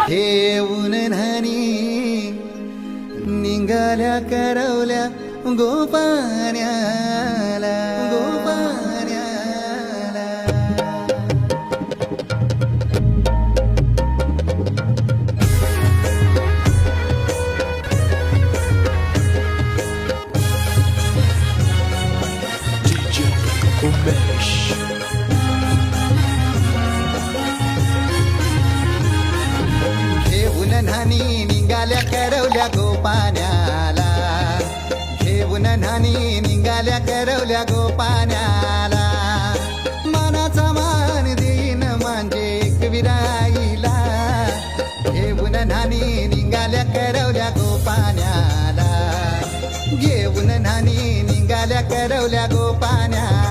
घेऊन न्हाणी निघाल्या करवल्या गोपाण्याला गोपाण्याला. DJ Umesh. घेऊन न्हाणी निघाल्या करवल्या गोपाण्याला घेऊन न्हाणी निघाल्या करवल्या गोपाण्याला.